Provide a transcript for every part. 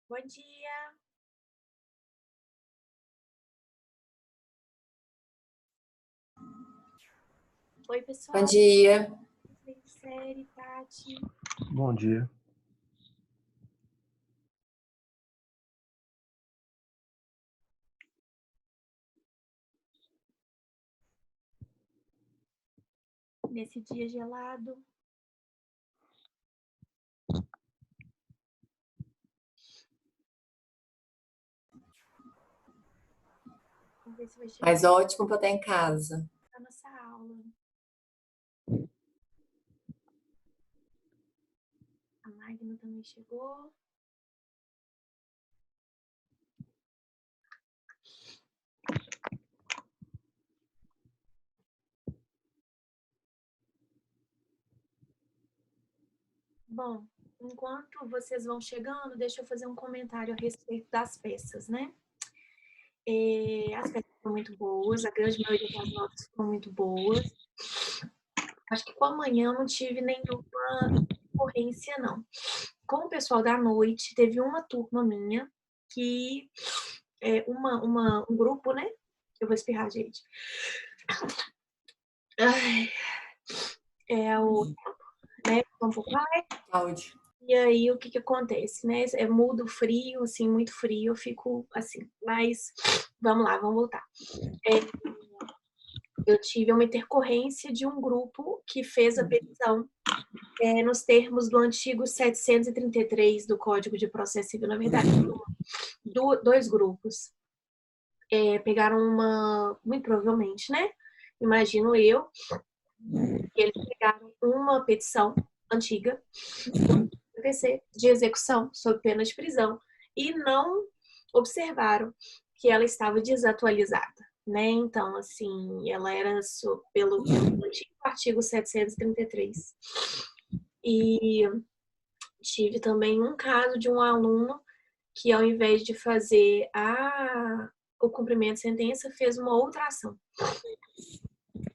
Bom dia. Oi, Bom pessoal. dia. Série, Tati. Bom dia. Nesse dia gelado. Vamos ver se vai chegar Mas ótimo para estar em casa. a nossa aula. A Magna também chegou. Bom, enquanto vocês vão chegando, deixa eu fazer um comentário a respeito das peças, né? As peças foram muito boas, a grande maioria das notas foram muito boas. Acho que com a manhã eu não tive nenhuma ocorrência, não. Com o pessoal da noite, teve uma turma minha que um grupo, né? Eu vou espirrar, gente. Ai, né? Um pouco mais. Áudio. E aí, o que que acontece, né? É mudo, frio, assim, muito frio, eu fico assim. Mas, vamos lá, vamos voltar. Eu tive uma intercorrência de um grupo que fez a petição nos termos do artigo 733 do Código de Processo Civil. Na verdade, dois grupos pegaram muito provavelmente, né? Imagino eu, que eles pegaram uma petição antiga do PC de execução sob pena de prisão e não observaram que ela estava desatualizada, né? Então, assim, ela era pelo antigo artigo 733. E tive também um caso de um aluno que, ao invés de fazer o cumprimento de sentença, fez uma outra ação.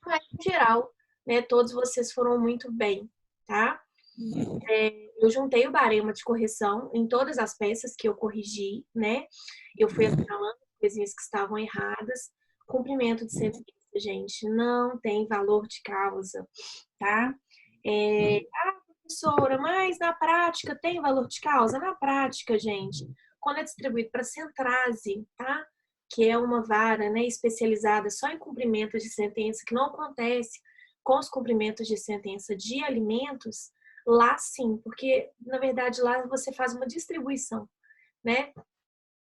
Mas, em geral, né, todos vocês foram muito bem, tá? Eu juntei o barema de correção em todas as peças que eu corrigi, né? Eu fui assinalando coisinhas que estavam erradas. Cumprimento de sentença, gente, não tem valor de causa, tá? Professora, mas na prática tem valor de causa? Na prática, gente, quando é distribuído para a Centrase, tá? Que é uma vara, né, especializada só em cumprimentos de sentença, que não acontece com os cumprimentos de sentença de alimentos, lá sim, porque na verdade lá você faz uma distribuição, né?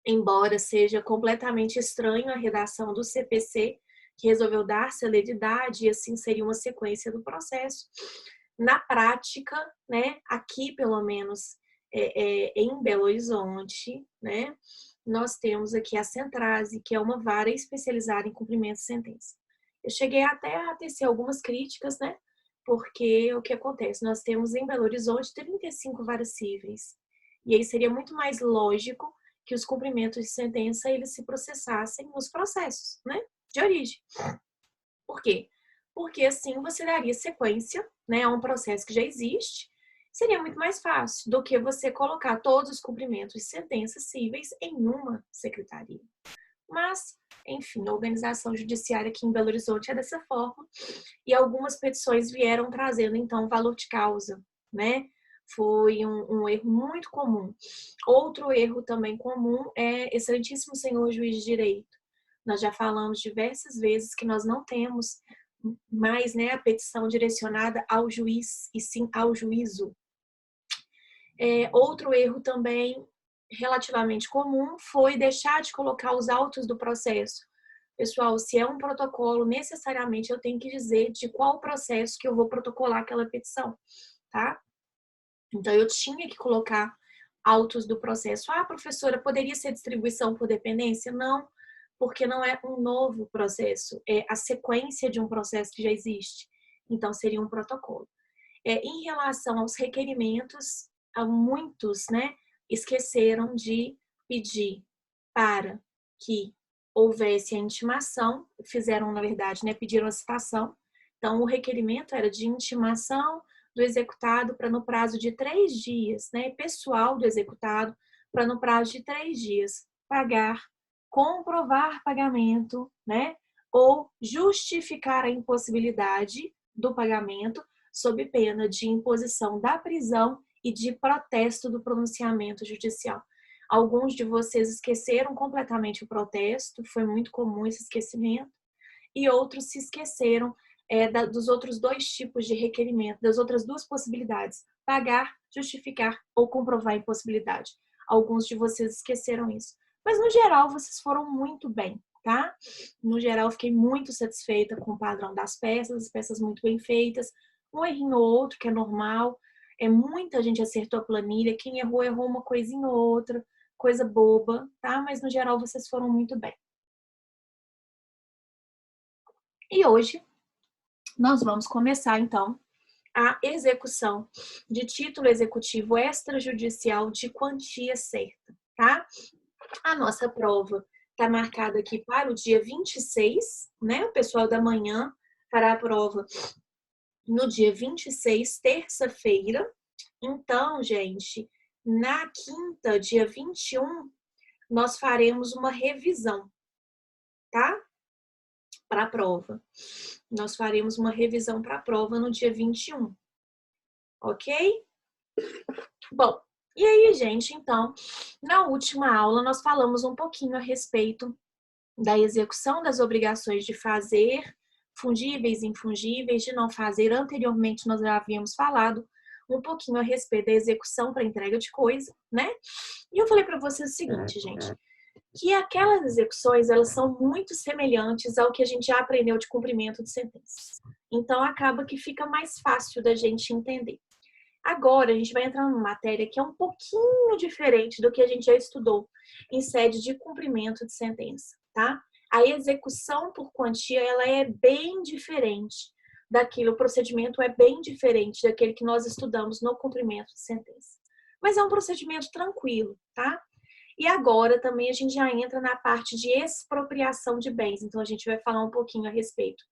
Embora seja completamente estranho a redação do CPC, que resolveu dar celeridade e assim seria uma sequência do processo. Na prática, né, aqui pelo menos em Belo Horizonte, né, nós temos aqui a Centrase, que é uma vara especializada em cumprimento de sentença. Eu cheguei até a tecer algumas críticas, né, porque o que acontece? Nós temos em Belo Horizonte 35 varas cíveis. E aí seria muito mais lógico que os cumprimentos de sentença eles se processassem nos processos, né, de origem. Por quê? Porque assim você daria sequência, né, a um processo que já existe. Seria muito mais fácil do que você colocar todos os cumprimentos de sentenças cíveis em uma secretaria. Mas, enfim, a organização judiciária aqui em Belo Horizonte é dessa forma e algumas petições vieram trazendo, então, valor de causa, né? Foi um erro muito comum. Outro erro também comum é, excelentíssimo senhor juiz de direito, nós já falamos diversas vezes que nós não temos mais, né, a petição direcionada ao juiz e sim ao juízo. Outro erro também relativamente comum foi deixar de colocar os autos do processo. Pessoal, se é um protocolo, necessariamente eu tenho que dizer de qual processo que eu vou protocolar aquela petição, tá? Então, eu tinha que colocar autos do processo. Ah, professora, poderia ser distribuição por dependência? Não, porque não é um novo processo, é a sequência de um processo que já existe. Então, seria um protocolo. Em relação aos requerimentos, muitos, né, esqueceram de pedir para que houvesse a intimação, fizeram, na verdade, né, pediram a citação. Então, o requerimento era de intimação do executado para no prazo de 3 dias, né, pessoal do executado, para no prazo de 3 dias pagar, comprovar pagamento, né? Ou justificar a impossibilidade do pagamento sob pena de imposição da prisão e de protesto do pronunciamento judicial. Alguns de vocês esqueceram completamente o protesto, foi muito comum esse esquecimento, e outros se esqueceram dos outros 2 tipos de requerimento, das outras 2 possibilidades, pagar, justificar ou comprovar a impossibilidade. Alguns de vocês esqueceram isso. Mas, no geral, vocês foram muito bem, tá? No geral, fiquei muito satisfeita com o padrão das peças, as peças muito bem feitas, um errinho ou outro, que é normal. Muita gente acertou a planilha, quem errou, errou uma coisinha ou outra, coisa boba, tá? Mas, no geral, vocês foram muito bem. E hoje, nós vamos começar, então, a execução de título executivo extrajudicial de quantia certa, tá? A nossa prova está marcada aqui para o dia 26, né? O pessoal da manhã fará a prova no dia 26, terça-feira. Então, gente, na quinta, dia 21, nós faremos uma revisão, tá? Para a prova. Nós faremos uma revisão para a prova no dia 21. Ok? Bom, e aí, gente, então, na última aula nós falamos um pouquinho a respeito da execução das obrigações de fazer, fungíveis e infungíveis, de não fazer. Anteriormente nós já havíamos falado um pouquinho a respeito da execução para entrega de coisa, né? E eu falei para vocês o seguinte, gente, que aquelas execuções, elas são muito semelhantes ao que a gente já aprendeu de cumprimento de sentenças. Então, acaba que fica mais fácil da gente entender. Agora, a gente vai entrar numa matéria que é um pouquinho diferente do que a gente já estudou em sede de cumprimento de sentença, tá? A execução por quantia, ela é bem diferente daquilo, o procedimento é bem diferente daquele que nós estudamos no cumprimento de sentença. Mas é um procedimento tranquilo, tá? E agora também a gente já entra na parte de expropriação de bens. Então, a gente vai falar um pouquinho a respeito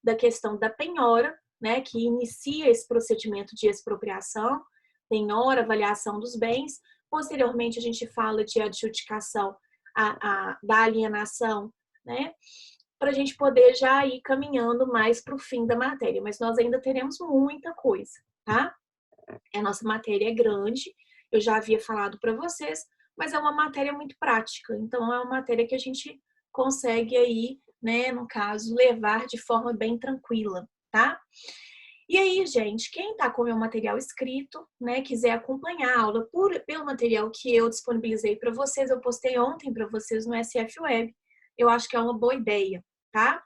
da questão da penhora, né, que inicia esse procedimento de expropriação, penhora, avaliação dos bens. Posteriormente, a gente fala de adjudicação da alienação, né, para a gente poder já ir caminhando mais para o fim da matéria. Mas nós ainda teremos muita coisa, tá? A nossa matéria é grande, eu já havia falado para vocês, mas é uma matéria muito prática. Então, é uma matéria que a gente consegue aí, né, no caso, levar de forma bem tranquila, tá? E aí, gente, quem tá com o meu material escrito, né, quiser acompanhar a aula pelo material que eu disponibilizei para vocês, eu postei ontem para vocês no SF Web, eu acho que é uma boa ideia, tá?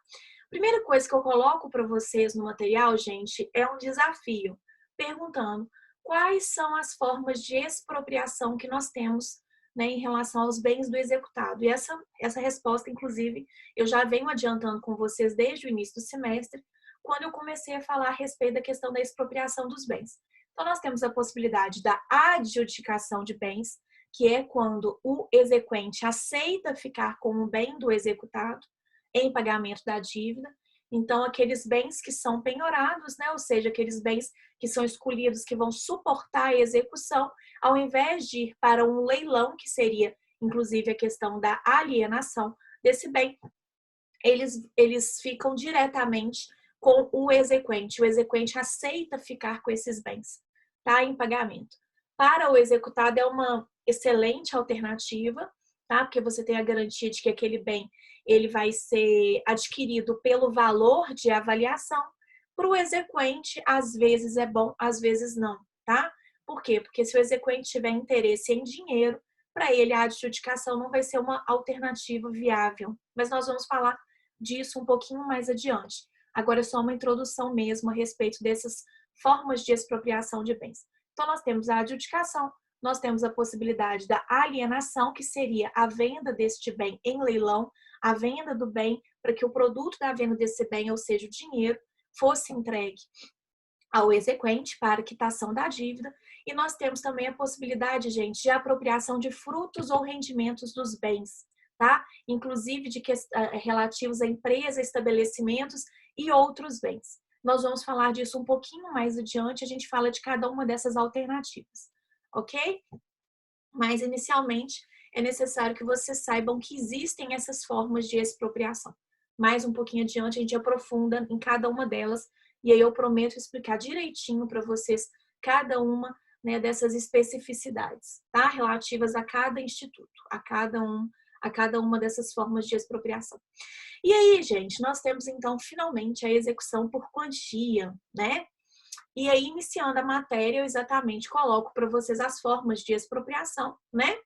Primeira coisa que eu coloco para vocês no material, gente, é um desafio, perguntando quais são as formas de expropriação que nós temos, né, em relação aos bens do executado. E essa resposta, inclusive, eu já venho adiantando com vocês desde o início do semestre, quando eu comecei a falar a respeito da questão da expropriação dos bens. Então, nós temos a possibilidade da adjudicação de bens, que é quando o exequente aceita ficar com o bem do executado em pagamento da dívida. Então, aqueles bens que são penhorados, né, ou seja, aqueles bens que são escolhidos que vão suportar a execução, ao invés de ir para um leilão, que seria, inclusive, a questão da alienação desse bem, eles ficam diretamente com o exequente. O exequente aceita ficar com esses bens, tá, em pagamento. Para o executado é uma excelente alternativa, tá, porque você tem a garantia de que aquele bem ele vai ser adquirido pelo valor de avaliação. Para o exequente, às vezes é bom, às vezes não, tá? Por quê? Porque se o exequente tiver interesse em dinheiro, para ele a adjudicação não vai ser uma alternativa viável. Mas nós vamos falar disso um pouquinho mais adiante. Agora é só uma introdução mesmo a respeito dessas formas de expropriação de bens. Então, nós temos a adjudicação, nós temos a possibilidade da alienação, que seria a venda deste bem em leilão, a venda do bem para que o produto da venda desse bem, ou seja, o dinheiro, fosse entregue ao exequente para quitação da dívida. E nós temos também a possibilidade, gente, de apropriação de frutos ou rendimentos dos bens, tá? Inclusive relativos a empresas, estabelecimentos e outros bens. Nós vamos falar disso um pouquinho mais adiante, a gente fala de cada uma dessas alternativas, ok? mas inicialmente é necessário que vocês saibam que existem essas formas de expropriação. Mais um pouquinho adiante a gente aprofunda em cada uma delas e aí eu prometo explicar direitinho para vocês cada uma, né, dessas especificidades, tá? Relativas a cada instituto, a cada uma dessas formas de expropriação. E aí, gente, nós temos então finalmente a execução por quantia, né? E aí, iniciando a matéria, eu exatamente coloco para vocês as formas de expropriação, né?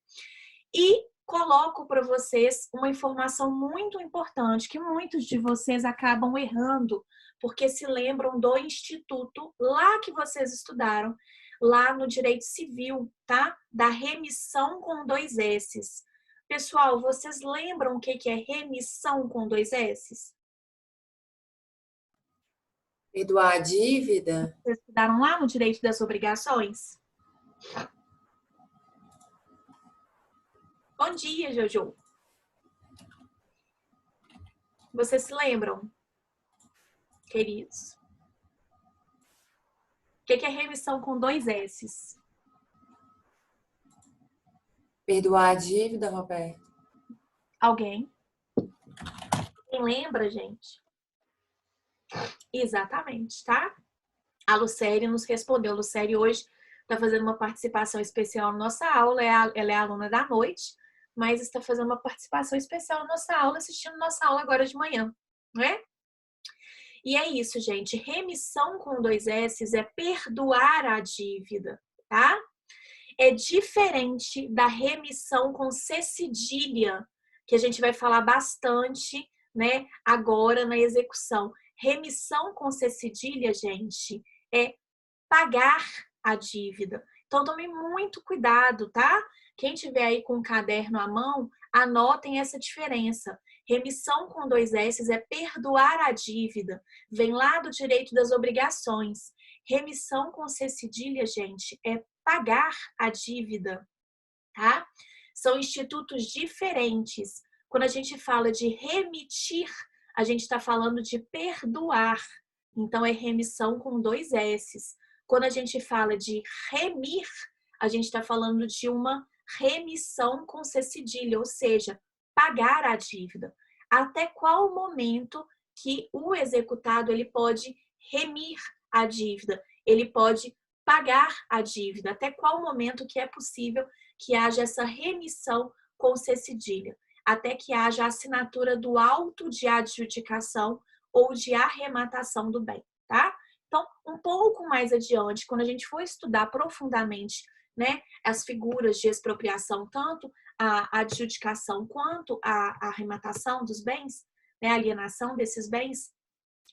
E coloco para vocês uma informação muito importante que muitos de vocês acabam errando, porque se lembram do instituto lá que vocês estudaram, lá no direito civil, tá? Da remissão com 2 S's. Pessoal, vocês lembram o que é remissão com 2 S's? Perdoar a dívida? Vocês estudaram lá no direito das obrigações? Bom dia, Jojo. Vocês se lembram, queridos? O que é remissão com 2 S's? Perdoar a dívida, Roberto? Alguém? Quem lembra, gente? Exatamente, tá? A Lucélia nos respondeu. A Lucélia hoje está fazendo uma participação especial na nossa aula. Ela é aluna da noite, mas está fazendo uma participação especial na nossa aula, assistindo nossa aula agora de manhã, né? E é isso, gente. Remissão com 2 S's é perdoar a dívida, tá? É diferente da remissão com C cedilha, que a gente vai falar bastante, né, agora na execução. Remissão com C cedilha, gente, é pagar a dívida. Então, tome muito cuidado, tá? Quem tiver aí com o caderno à mão, anotem essa diferença. Remissão com 2 S's é perdoar a dívida. Vem lá do direito das obrigações. Remissão com C cedilha, gente, é pagar a dívida, tá? São institutos diferentes. Quando a gente fala de remitir, a gente está falando de perdoar. Então, é remissão com 2 S's. Quando a gente fala de remir, a gente está falando de uma remissão com C cedilha, ou seja, pagar a dívida. Até qual momento que o executado ele pode remir a dívida? Ele pode pagar a dívida. Até qual momento que é possível que haja essa remissão com C cedilha? Até que haja a assinatura do auto de adjudicação ou de arrematação do bem, tá? Então, um pouco mais adiante, quando a gente for estudar profundamente, né, as figuras de expropriação, tanto a adjudicação quanto a arrematação dos bens, né, a alienação desses bens,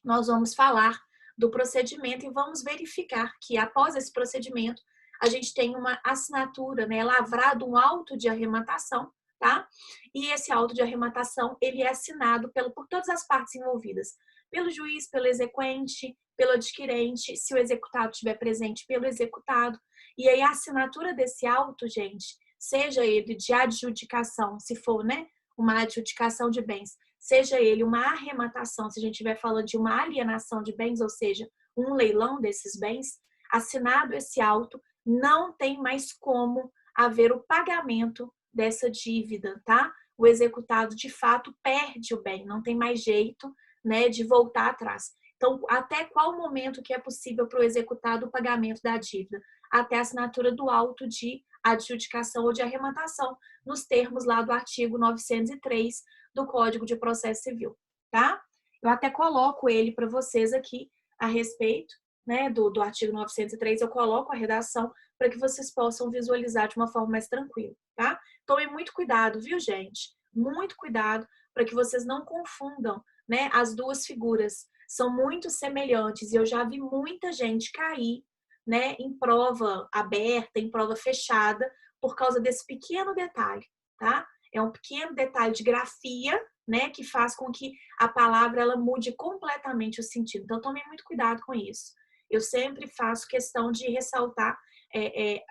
nós vamos falar do procedimento e vamos verificar que após esse procedimento a gente tem uma assinatura, né, lavrado um auto de arrematação, tá? E esse auto de arrematação ele é assinado por todas as partes envolvidas, pelo juiz, pelo exequente, pelo adquirente, se o executado estiver presente, pelo executado. E aí a assinatura desse auto, gente, seja ele de adjudicação, se for, né, uma adjudicação de bens, seja ele uma arrematação, se a gente estiver falando de uma alienação de bens, ou seja, um leilão desses bens, assinado esse auto, não tem mais como haver o pagamento dessa dívida, tá? O executado, de fato, perde o bem, não tem mais jeito, né, de voltar atrás. Então, até qual momento que é possível para o executado o pagamento da dívida? Até a assinatura do auto de adjudicação ou de arrematação, nos termos lá do artigo 903 do Código de Processo Civil, tá? Eu até coloco ele para vocês aqui a respeito, né, do artigo 903, eu coloco a redação para que vocês possam visualizar de uma forma mais tranquila, tá? Tome muito cuidado, viu, gente? Muito cuidado para que vocês não confundam, né, as duas figuras. São muito semelhantes e eu já vi muita gente cair, né, em prova aberta, em prova fechada, por causa desse pequeno detalhe, tá? É um pequeno detalhe de grafia, né, que faz com que a palavra ela mude completamente o sentido. Então, tome muito cuidado com isso. Eu sempre faço questão de ressaltar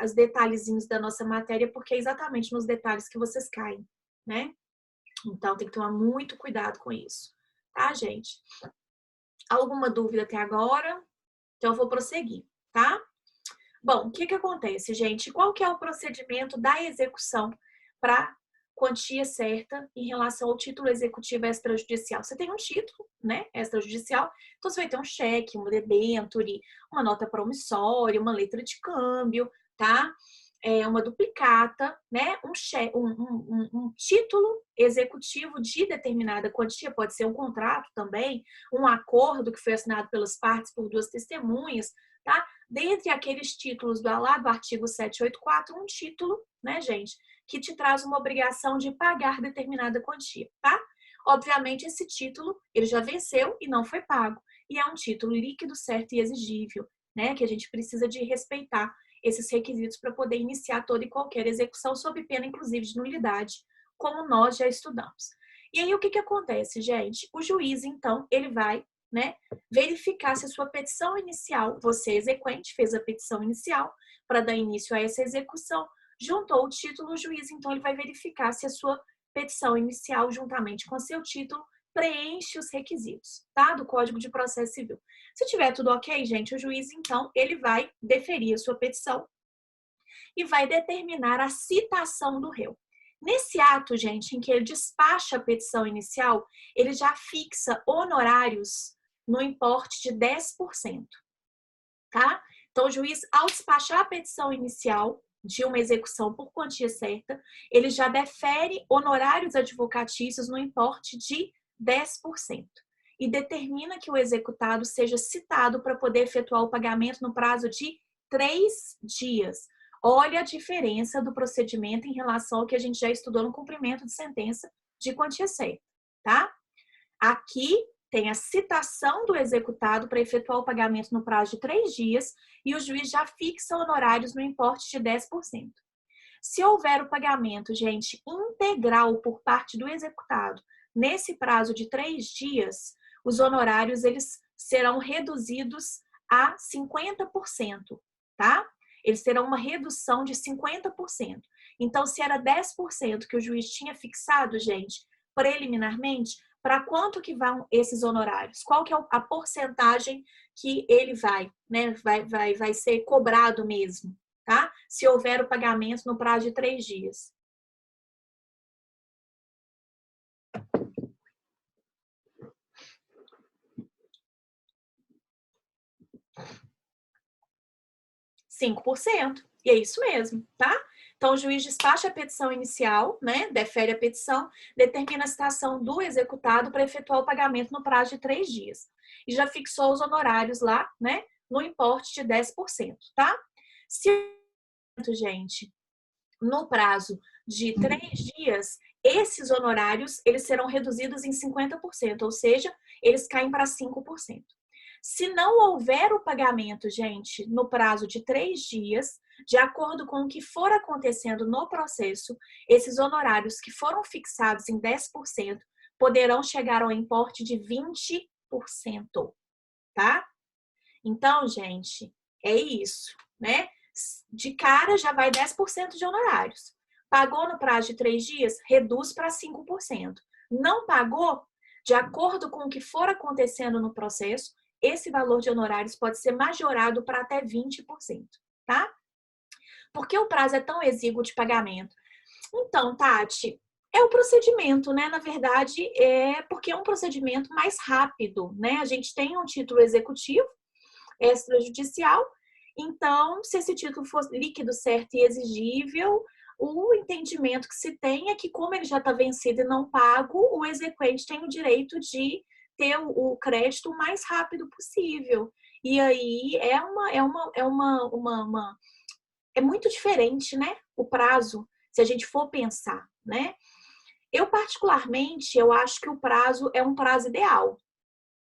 os detalhezinhos da nossa matéria, porque é exatamente nos detalhes que vocês caem, né? Então, tem que tomar muito cuidado com isso, tá, gente? Alguma dúvida até agora? Então, eu vou prosseguir, tá? Bom, o que que acontece, gente? Qual que é o procedimento da execução para quantia certa em relação ao título executivo extrajudicial? Você tem um título, né, extrajudicial, então você vai ter um cheque, um debenture, uma nota promissória, uma letra de câmbio, tá? Uma duplicata, né? Um título executivo de determinada quantia, pode ser um contrato também, um acordo que foi assinado pelas partes por duas testemunhas, tá? Dentre aqueles títulos lá do artigo 784, um título, né, gente, que te traz uma obrigação de pagar determinada quantia, tá? Obviamente, esse título, ele já venceu e não foi pago. E é um título líquido, certo e exigível, né, que a gente precisa de respeitar esses requisitos para poder iniciar toda e qualquer execução, sob pena, inclusive, de nulidade, como nós já estudamos. E aí, o que que acontece, gente? O juiz, então, ele vai, né, verificar se a sua petição inicial, você exequente, fez a petição inicial para dar início a essa execução, juntou o título, o juiz, então, ele vai verificar se a sua petição inicial, juntamente com seu título, preenche os requisitos, tá? Do Código de Processo Civil. Se tiver tudo ok, gente, o juiz, então, ele vai deferir a sua petição e vai determinar a citação do réu. Nesse ato, gente, em que ele despacha a petição inicial, ele já fixa honorários no importe de 10%, tá? Então, o juiz, ao despachar a petição inicial de uma execução por quantia certa, ele já defere honorários advocatícios no importe de 10% e determina que o executado seja citado para poder efetuar o pagamento no prazo de 3 dias. Olha a diferença do procedimento em relação ao que a gente já estudou no cumprimento de sentença de quantia certa, tá? Aqui tem a citação do executado para efetuar o pagamento no prazo de 3 dias e o juiz já fixa honorários no importe de 10%. Se houver o pagamento, gente, integral por parte do executado nesse prazo de 3 dias, os honorários eles serão reduzidos a 50%, tá? Eles terão uma redução de 50%. Então, se era 10% que o juiz tinha fixado, gente, preliminarmente, para quanto que vão esses honorários? Qual que é a porcentagem que ele vai, né? Vai ser cobrado mesmo, tá? Se houver o pagamento no prazo de 3 dias. %. E é isso mesmo, tá? Então, o juiz despacha a petição inicial, né? Defere a petição, determina a citação do executado para efetuar o pagamento no prazo de 3 dias. E já fixou os honorários lá, né? No importe de 10%, tá? Se, gente, no prazo de 3 dias, esses honorários, eles serão reduzidos em 50%, ou seja, eles caem para 5%. Se não houver o pagamento, gente, no prazo de 3 dias, de acordo com o que for acontecendo no processo, esses honorários que foram fixados em 10% poderão chegar ao importe de 20%, tá? Então, gente, é isso, né? De cara já vai 10% de honorários. Pagou no prazo de 3 dias, reduz para 5%. Não pagou, de acordo com o que for acontecendo no processo, esse valor de honorários pode ser majorado para até 20%, tá? Por que o prazo é tão exíguo de pagamento? Então, Tati, é o procedimento, né? Na verdade, é porque é um procedimento mais rápido, né? A gente tem um título executivo extrajudicial, então, se esse título for líquido, certo e exigível, o entendimento que se tem é que, como ele já está vencido e não pago, o exequente tem o direito de ter o crédito o mais rápido possível. E aí é muito diferente, né? O prazo, se a gente for pensar, né? Eu, particularmente, eu acho que o prazo é um prazo ideal,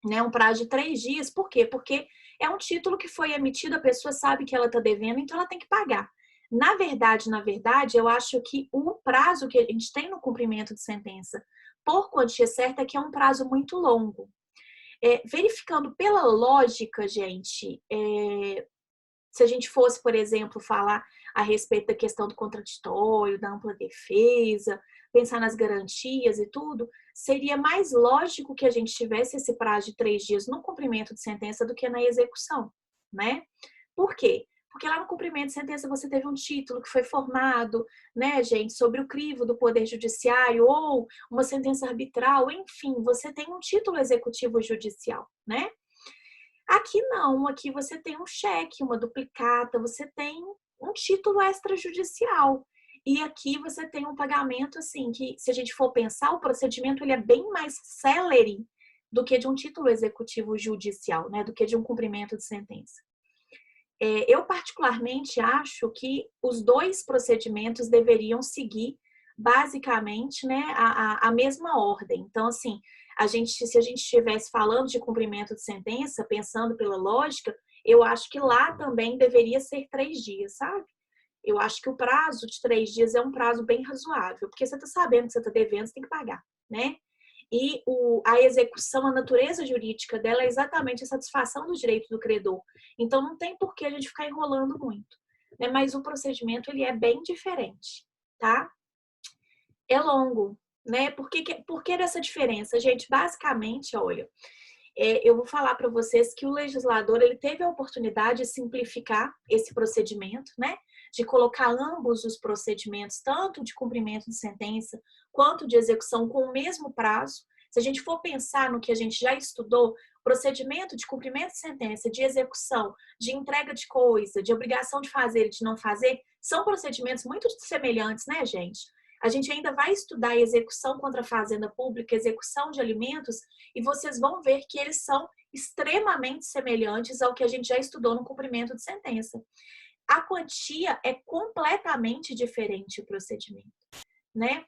né? Um prazo de 3 dias. Por quê? Porque é um título que foi emitido, a pessoa sabe que ela está devendo, então ela tem que pagar. Na verdade, eu acho que o prazo que a gente tem no cumprimento de sentença por quantia certa é que é um prazo muito longo. Verificando pela lógica, gente, se a gente fosse, por exemplo, falar a respeito da questão do contraditório, da ampla defesa, pensar nas garantias e tudo, seria mais lógico que a gente tivesse esse prazo de 3 dias no cumprimento de sentença do que na execução, né? Por quê? Porque lá no cumprimento de sentença você teve um título que foi formado, né, gente, sobre o crivo do Poder Judiciário ou uma sentença arbitral, enfim, você tem um título executivo judicial, né? Aqui não, aqui você tem um cheque, uma duplicata, você tem um título extrajudicial. E aqui você tem um pagamento, assim, que se a gente for pensar, o procedimento ele é bem mais célere do que de um título executivo judicial, né? Do que de um cumprimento de sentença. Eu particularmente acho que os dois procedimentos deveriam seguir basicamente, né, a mesma ordem. Então, assim, se a gente estivesse falando de cumprimento de sentença, pensando pela lógica, eu acho que lá também deveria ser 3 dias, sabe? Eu acho que o prazo de 3 dias é um prazo bem razoável, porque você está sabendo que você está devendo, você tem que pagar, né? E a execução, a natureza jurídica dela é exatamente a satisfação do direito do credor. Então, não tem por que a gente ficar enrolando muito, né? Mas o procedimento, ele é bem diferente, tá? É longo, né? Por que dessa diferença? Gente, basicamente, olha, eu vou falar para vocês que o legislador ele teve a oportunidade de simplificar esse procedimento, né? De colocar ambos os procedimentos, tanto de cumprimento de sentença quanto de execução, com o mesmo prazo. Se a gente for pensar no que a gente já estudou, procedimento de cumprimento de sentença, de execução, de entrega de coisa, de obrigação de fazer e de não fazer, são procedimentos muito semelhantes, né, gente? A gente ainda vai estudar execução contra a fazenda pública, execução de alimentos, e vocês vão ver que eles são extremamente semelhantes ao que a gente já estudou no cumprimento de sentença. A quantia é completamente diferente o procedimento, né?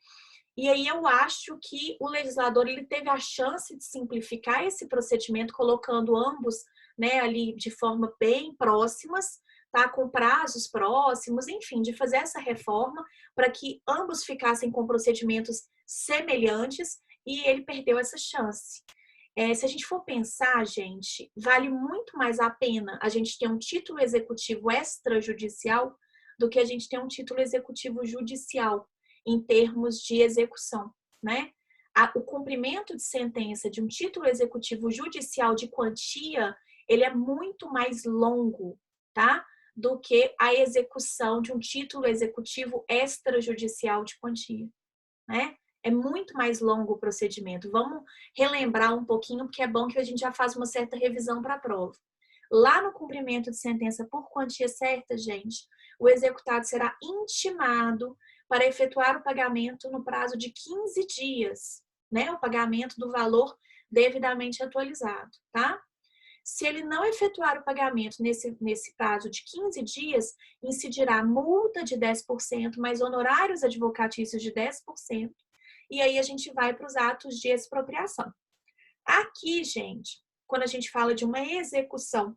E aí eu acho que o legislador ele teve a chance de simplificar esse procedimento, colocando ambos, né, ali de forma bem próximas, tá? Com prazos próximos, enfim, de fazer essa reforma para que ambos ficassem com procedimentos semelhantes, e ele perdeu essa chance. Se a gente for pensar, gente, vale muito mais a pena a gente ter um título executivo extrajudicial do que a gente ter um título executivo judicial em termos de execução, né? O cumprimento de sentença de um título executivo judicial de quantia, ele é muito mais longo, tá? Do que a execução de um título executivo extrajudicial de quantia, né? É muito mais longo o procedimento. Vamos relembrar um pouquinho, porque é bom que a gente já faz uma certa revisão para a prova. Lá no cumprimento de sentença por quantia certa, gente, o executado será intimado para efetuar o pagamento no prazo de 15 dias, né? O pagamento do valor devidamente atualizado, tá? Se ele não efetuar o pagamento nesse prazo de 15 dias, incidirá multa de 10% mais honorários advocatícios de 10%. E aí a gente vai para os atos de expropriação. Aqui, gente, quando a gente fala de uma execução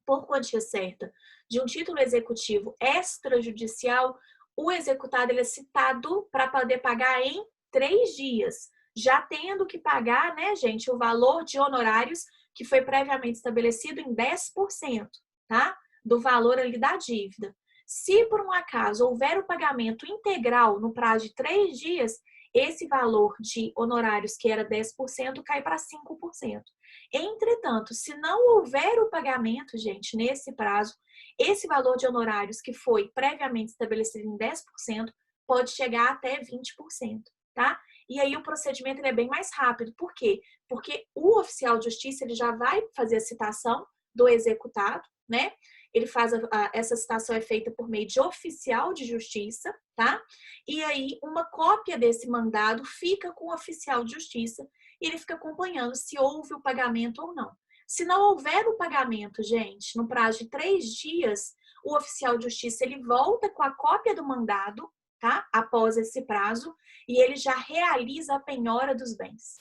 por quantia certa de um título executivo extrajudicial, o executado ele é citado para poder pagar em 3 dias, já tendo que pagar, né, gente, o valor de honorários que foi previamente estabelecido em 10%, tá? Do valor ali da dívida. Se por um acaso houver o pagamento integral no prazo de 3 dias, esse valor de honorários que era 10% cai para 5%. Entretanto, se não houver o pagamento, gente, nesse prazo, esse valor de honorários que foi previamente estabelecido em 10% pode chegar até 20%, tá? E aí o procedimento ele é bem mais rápido. Por quê? Porque o oficial de justiça ele já vai fazer a citação do executado, né? Ele faz essa citação é feita por meio de oficial de justiça, tá? E aí uma cópia desse mandado fica com o oficial de justiça e ele fica acompanhando se houve o pagamento ou não. Se não houver o pagamento, gente, no prazo de 3 dias, o oficial de justiça ele volta com a cópia do mandado, tá? Após esse prazo, e ele já realiza a penhora dos bens.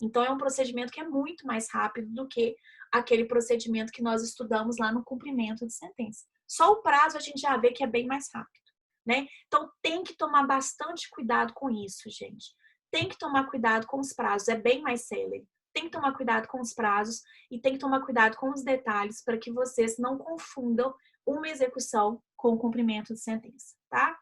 Então, é um procedimento que é muito mais rápido do que aquele procedimento que nós estudamos lá no cumprimento de sentença. Só o prazo a gente já vê que é bem mais rápido, né? Então, tem que tomar bastante cuidado com isso, gente. Tem que tomar cuidado com os prazos, é bem mais célere. Tem que tomar cuidado com os prazos e tem que tomar cuidado com os detalhes para que vocês não confundam uma execução com o cumprimento de sentença, tá?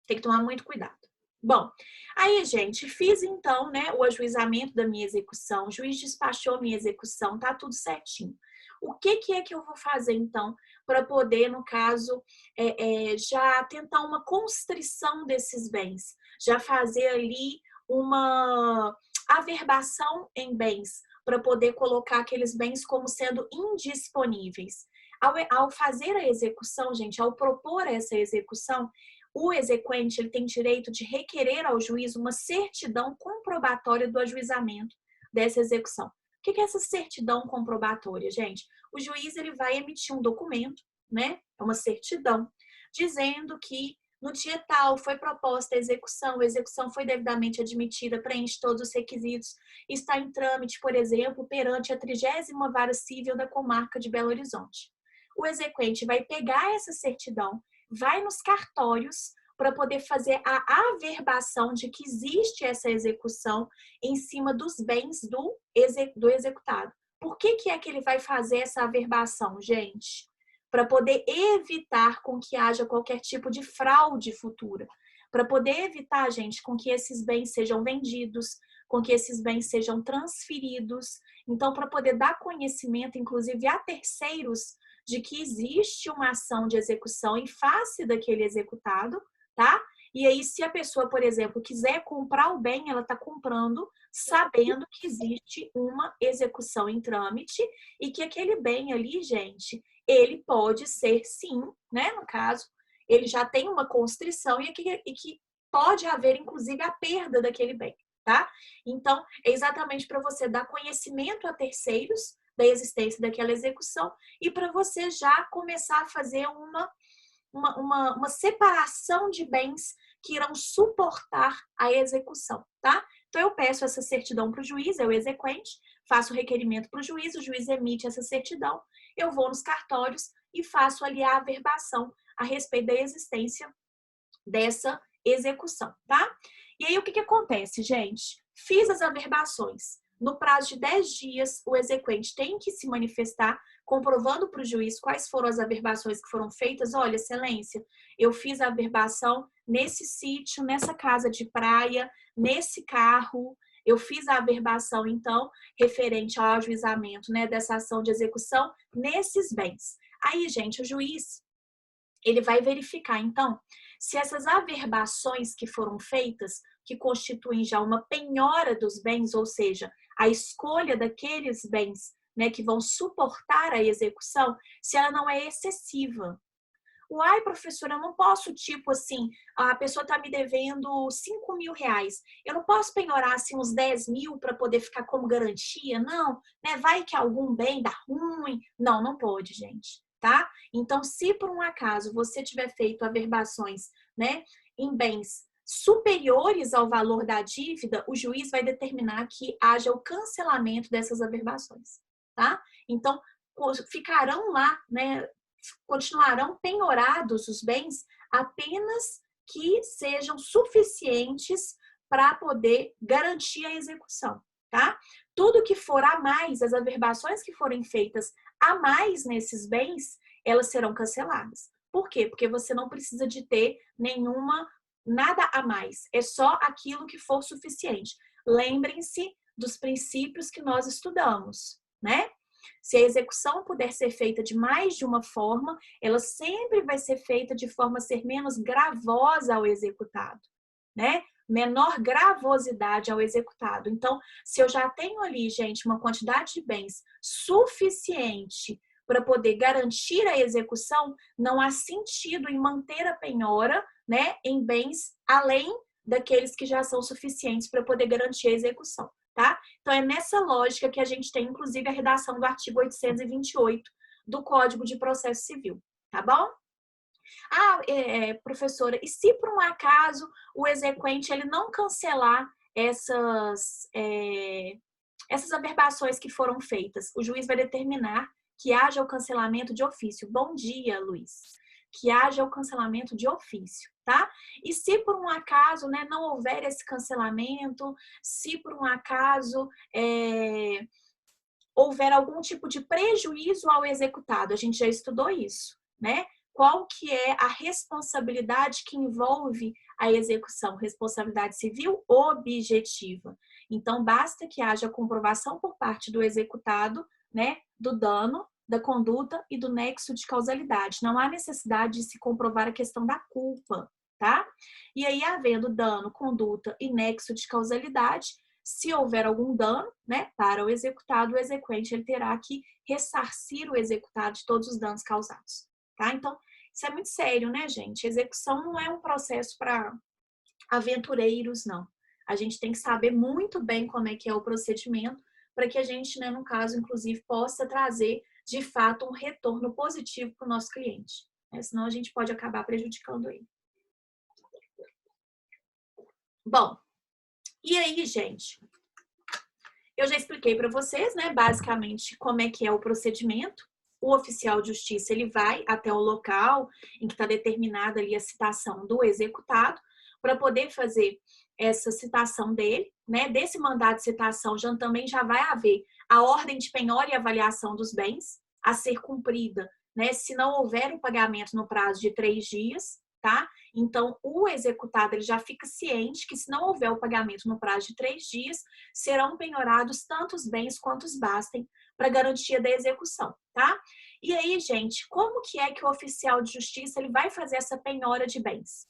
Tem que tomar muito cuidado. Bom, aí, gente, fiz então, né, o ajuizamento da minha execução, o juiz despachou minha execução, tá tudo certinho. O que é que eu vou fazer então para poder, no caso, já tentar uma constrição desses bens, já fazer ali uma averbação em bens, para poder colocar aqueles bens como sendo indisponíveis. Ao fazer a execução, gente, ao propor essa execução, o exequente ele tem direito de requerer ao juiz uma certidão comprobatória do ajuizamento dessa execução. O que é essa certidão comprobatória, gente? O juiz ele vai emitir um documento, né? É uma certidão, dizendo que no dia tal foi proposta a execução foi devidamente admitida, preenche todos os requisitos, está em trâmite, por exemplo, perante a 30ª Vara Civil da Comarca de Belo Horizonte. O exequente vai pegar essa certidão, vai nos cartórios para poder fazer a averbação de que existe essa execução em cima dos bens do executado. Por que é que ele vai fazer essa averbação, gente? Para poder evitar com que haja qualquer tipo de fraude futura. Para poder evitar, gente, com que esses bens sejam vendidos, com que esses bens sejam transferidos. Então, para poder dar conhecimento, inclusive a terceiros, de que existe uma ação de execução em face daquele executado, tá? E aí, se a pessoa, por exemplo, quiser comprar o bem, ela está comprando sabendo que existe uma execução em trâmite e que aquele bem ali, gente, ele pode ser sim, né? No caso, ele já tem uma constrição e que pode haver, inclusive, a perda daquele bem, tá? Então, é exatamente para você dar conhecimento a terceiros da existência daquela execução e para você já começar a fazer uma separação de bens que irão suportar a execução, tá? Então, eu peço essa certidão para o juiz, é o exequente, faço o requerimento para o juiz emite essa certidão, eu vou nos cartórios e faço ali a averbação a respeito da existência dessa execução, tá? E aí, o que acontece, gente? Fiz as averbações. No prazo de 10 dias, o exequente tem que se manifestar, comprovando para o juiz quais foram as averbações que foram feitas. Olha, excelência, eu fiz a averbação nesse sítio, nessa casa de praia, nesse carro. Eu fiz a averbação, então, referente ao ajuizamento, né, dessa ação de execução nesses bens. Aí, gente, o juiz, ele vai verificar, então, se essas averbações que foram feitas, que constituem já uma penhora dos bens, ou seja, a escolha daqueles bens, né, que vão suportar a execução, se ela não é excessiva. Uai, professora, eu não posso, tipo assim, a pessoa está me devendo 5 mil reais. Eu não posso penhorar assim, uns 10 mil para poder ficar como garantia? Não, né? Vai que algum bem dá ruim. Não, não pode, gente, tá? Então, se por um acaso você tiver feito averbações, né, em bens superiores ao valor da dívida, o juiz vai determinar que haja o cancelamento dessas averbações, tá? Então, ficarão lá, né, continuarão penhorados os bens apenas que sejam suficientes para poder garantir a execução, tá? Tudo que for a mais, as averbações que forem feitas a mais nesses bens, elas serão canceladas. Por quê? Porque você não precisa de ter nada a mais. É só aquilo que for suficiente. Lembrem-se dos princípios que nós estudamos, né? Se a execução puder ser feita de mais de uma forma, ela sempre vai ser feita de forma a ser menos gravosa ao executado, né? Menor gravosidade ao executado. Então, se eu já tenho ali, gente, uma quantidade de bens suficiente para poder garantir a execução, não há sentido em manter a penhora, né, em bens além daqueles que já são suficientes para poder garantir a execução. Tá? Então, é nessa lógica que a gente tem, inclusive, a redação do artigo 828 do Código de Processo Civil, tá bom? Professora, e se por um acaso o exequente ele não cancelar essas averbações que foram feitas? O juiz vai determinar que haja o cancelamento de ofício. Bom dia, Luiz. Que haja o cancelamento de ofício, tá? E se por um acaso, né, não houver esse cancelamento, se por um acaso houver algum tipo de prejuízo ao executado, a gente já estudou isso, né? Qual que é a responsabilidade que envolve a execução? Responsabilidade civil objetiva. Então, basta que haja comprovação por parte do executado, né, do dano, da conduta e do nexo de causalidade. Não há necessidade de se comprovar a questão da culpa, tá? E aí, havendo dano, conduta e nexo de causalidade, se houver algum dano, né, para o executado, o exequente ele terá que ressarcir o executado de todos os danos causados, tá? Então, isso é muito sério, né, gente? Execução não é um processo para aventureiros, não. A gente tem que saber muito bem como é que é o procedimento para que a gente, né, no caso, inclusive, possa trazer, de fato, um retorno positivo para o nosso cliente, né? Senão a gente pode acabar prejudicando ele. Bom, e aí, gente? Eu já expliquei para vocês, né, basicamente, como é que é o procedimento. O oficial de justiça, ele vai até o local em que está determinada ali a citação do executado, para poder fazer essa citação dele, né? Desse mandado de citação também já vai haver a ordem de penhora e avaliação dos bens a ser cumprida, né? Se não houver o pagamento no prazo de 3 dias, tá? Então, o executado ele já fica ciente que se não houver o pagamento no prazo de 3 dias, serão penhorados tanto os bens quanto os bastem para garantia da execução, tá? E aí, gente, como que é que o oficial de justiça ele vai fazer essa penhora de bens?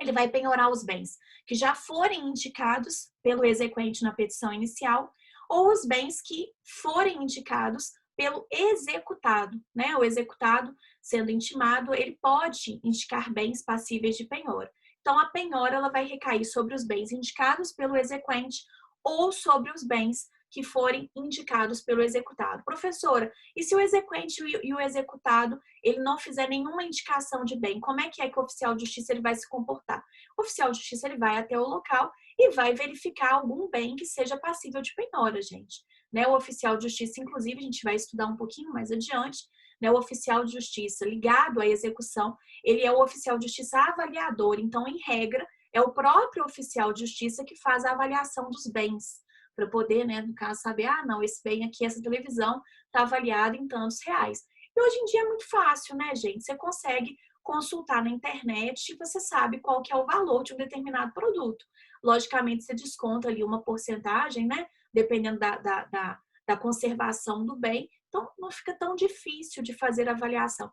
Ele vai penhorar os bens que já forem indicados pelo exequente na petição inicial ou os bens que forem indicados pelo executado, né? O executado, sendo intimado, ele pode indicar bens passíveis de penhora. Então, a penhora ela vai recair sobre os bens indicados pelo exequente ou sobre os bens que forem indicados pelo executado. Professora, e se o exequente e o executado ele não fizer nenhuma indicação de bem, como é que o oficial de justiça ele vai se comportar? O oficial de justiça ele vai até o local e vai verificar algum bem que seja passível de penhora, gente. Né? O oficial de justiça, inclusive, a gente vai estudar um pouquinho mais adiante, né? O oficial de justiça ligado à execução, ele é o oficial de justiça avaliador. Então, em regra, é o próprio oficial de justiça que faz a avaliação dos bens, para poder, né, no caso, saber, não, esse bem aqui, essa televisão, está avaliada em tantos reais. E hoje em dia é muito fácil, né, gente? Você consegue consultar na internet e você sabe qual que é o valor de um determinado produto. Logicamente, você desconta ali uma porcentagem, né, dependendo da conservação do bem. Então, não fica tão difícil de fazer a avaliação.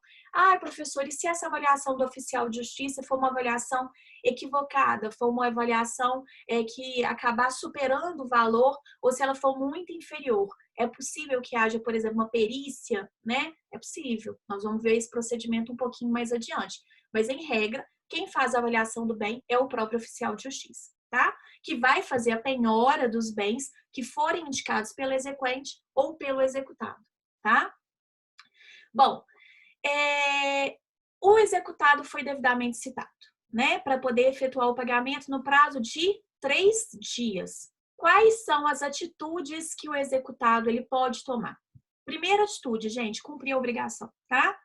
Professor, e se essa avaliação do oficial de justiça for uma avaliação equivocada, for uma avaliação que acabar superando o valor, ou se ela for muito inferior? É possível que haja, por exemplo, uma perícia, né? É possível. Nós vamos ver esse procedimento um pouquinho mais adiante. Mas, em regra, quem faz a avaliação do bem é o próprio oficial de justiça, tá? Que vai fazer a penhora dos bens que forem indicados pelo exequente ou pelo executado, tá? Bom, o executado foi devidamente citado, né? Para poder efetuar o pagamento no prazo de 3 dias. Quais são as atitudes que o executado ele pode tomar? Primeira atitude, gente, cumprir a obrigação, tá?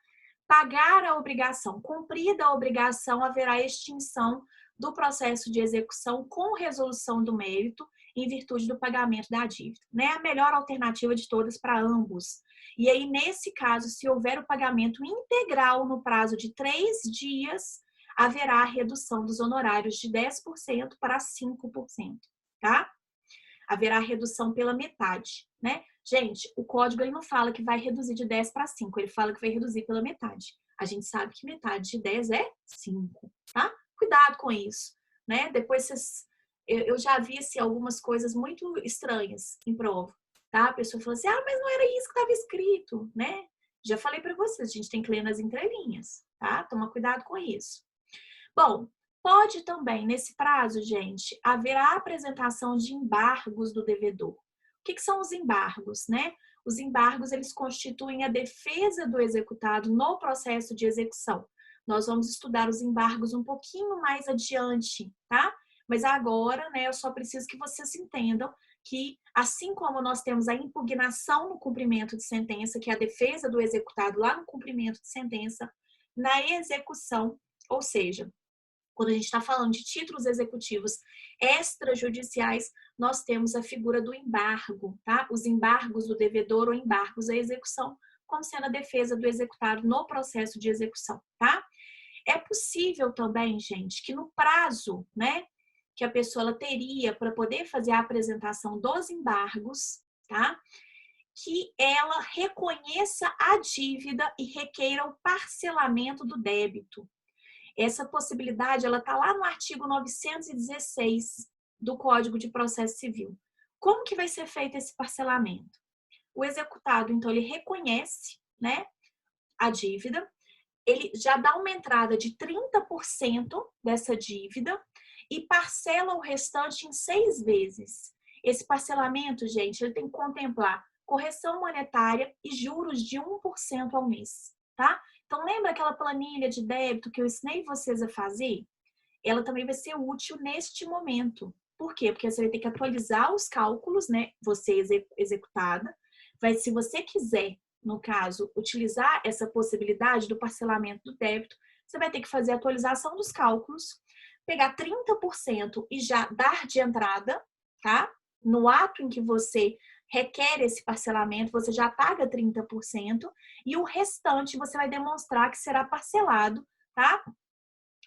Pagar a obrigação. Cumprida a obrigação, haverá extinção do processo de execução com resolução do mérito em virtude do pagamento da dívida, né? A melhor alternativa de todas para ambos. E aí, nesse caso, se houver o pagamento integral no prazo de 3 dias, haverá a redução dos honorários de 10% para 5%, tá? Haverá redução pela metade, né? Gente, o código ele não fala que vai reduzir de 10 para 5, ele fala que vai reduzir pela metade. A gente sabe que metade de 10 é 5, tá? Cuidado com isso, né? Depois eu já vi assim, algumas coisas muito estranhas em prova, tá? A pessoa falou assim, mas não era isso que estava escrito, né? Já falei para vocês, a gente tem que ler nas entrelinhas, tá? Toma cuidado com isso. Bom, pode também, nesse prazo, gente, haver a apresentação de embargos do devedor. O que são os embargos, né? Os embargos, eles constituem a defesa do executado no processo de execução. Nós vamos estudar os embargos um pouquinho mais adiante, tá? Mas agora, né, eu só preciso que vocês entendam que, assim como nós temos a impugnação no cumprimento de sentença, que é a defesa do executado lá no cumprimento de sentença, na execução, ou seja, quando a gente está falando de títulos executivos extrajudiciais, nós temos a figura do embargo, tá? Os embargos do devedor ou embargos à execução, como sendo a defesa do executado no processo de execução, tá? É possível também, gente, que no prazo, né, que a pessoa ela teria para poder fazer a apresentação dos embargos, tá? que ela reconheça a dívida e requeira o parcelamento do débito. Essa possibilidade, ela está lá no artigo 916 do Código de Processo Civil. Como que vai ser feito esse parcelamento? O executado, então, ele reconhece, né, a dívida, ele já dá uma entrada de 30% dessa dívida e parcela o restante em 6 vezes. Esse parcelamento, gente, ele tem que contemplar correção monetária e juros de 1% ao mês, tá? Então, lembra aquela planilha de débito que eu ensinei vocês a fazer? Ela também vai ser útil neste momento. Por quê? Porque você vai ter que atualizar os cálculos, né? Você executada. Se você quiser, no caso, utilizar essa possibilidade do parcelamento do débito, você vai ter que fazer a atualização dos cálculos, pegar 30% e já dar de entrada, tá? No ato em que você requer esse parcelamento, você já paga 30% e o restante você vai demonstrar que será parcelado, tá?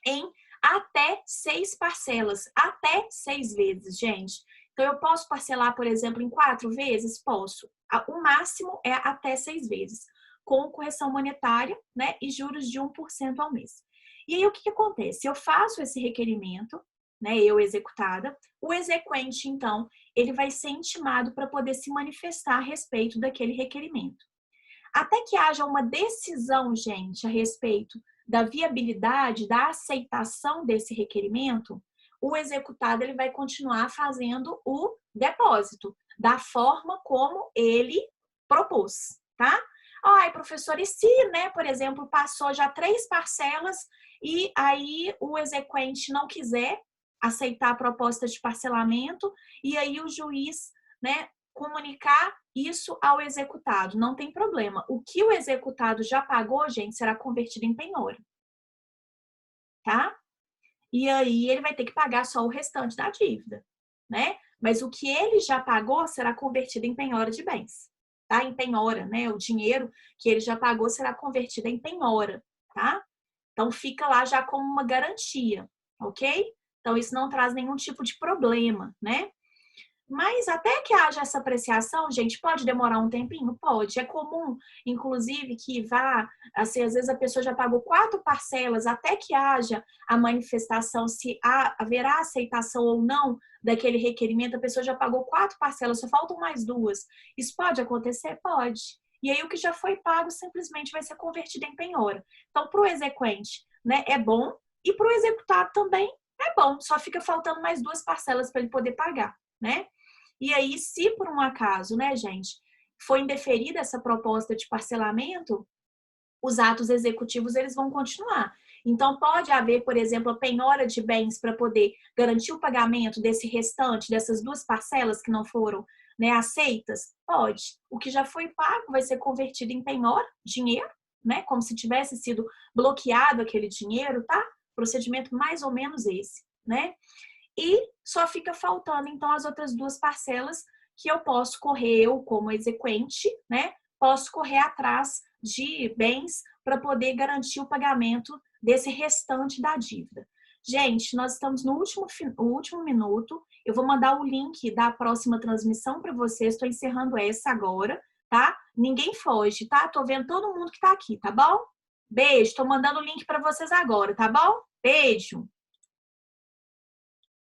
Em até 6 parcelas, até 6 vezes, gente. Então, eu posso parcelar, por exemplo, em 4 vezes? Posso. O máximo é até 6 vezes, com correção monetária, né, e juros de 1% ao mês. E aí, o que acontece? Eu faço esse requerimento, né, eu executada, o exequente, então, ele vai ser intimado para poder se manifestar a respeito daquele requerimento. Até que haja uma decisão, gente, a respeito da viabilidade, da aceitação desse requerimento, o executado ele vai continuar fazendo o depósito da forma como ele propôs, tá? Ai, professor, e se, né, por exemplo, passou já 3 parcelas e aí o exequente não quiser aceitar a proposta de parcelamento e aí o juiz, né, comunicar isso ao executado, não tem problema. O que o executado já pagou, gente, será convertido em penhora, tá? E aí ele vai ter que pagar só o restante da dívida, né? Mas o que ele já pagou será convertido em penhora de bens, tá? Em penhora, né? O dinheiro que ele já pagou será convertido em penhora, tá? Então fica lá já como uma garantia, ok? Então isso não traz nenhum tipo de problema, né? Mas até que haja essa apreciação, gente, pode demorar um tempinho? Pode. É comum, inclusive, que vá, assim, às vezes a pessoa já pagou 4 parcelas, até que haja a manifestação, se haverá aceitação ou não daquele requerimento, a pessoa já pagou 4 parcelas, só faltam mais 2. Isso pode acontecer? Pode. E aí o que já foi pago simplesmente vai ser convertido em penhora. Então, para o exequente, né, é bom, e para o executado também é bom, só fica faltando mais 2 parcelas para ele poder pagar, né? E aí, se por um acaso, né, gente, foi indeferida essa proposta de parcelamento, os atos executivos eles vão continuar. Então, pode haver, por exemplo, a penhora de bens para poder garantir o pagamento desse restante, dessas 2 parcelas que não foram, né, aceitas? Pode. O que já foi pago vai ser convertido em penhora, dinheiro, né, como se tivesse sido bloqueado aquele dinheiro, tá? Procedimento mais ou menos esse, né? E só fica faltando, então, as outras 2 parcelas que eu posso correr, eu como exequente, né? Posso correr atrás de bens para poder garantir o pagamento desse restante da dívida. Gente, nós estamos no último minuto. Eu vou mandar o link da próxima transmissão para vocês. Estou encerrando essa agora, tá? Ninguém foge, tá? Tô vendo todo mundo que tá aqui, tá bom? Beijo. Estou mandando o link para vocês agora, tá bom? Beijo.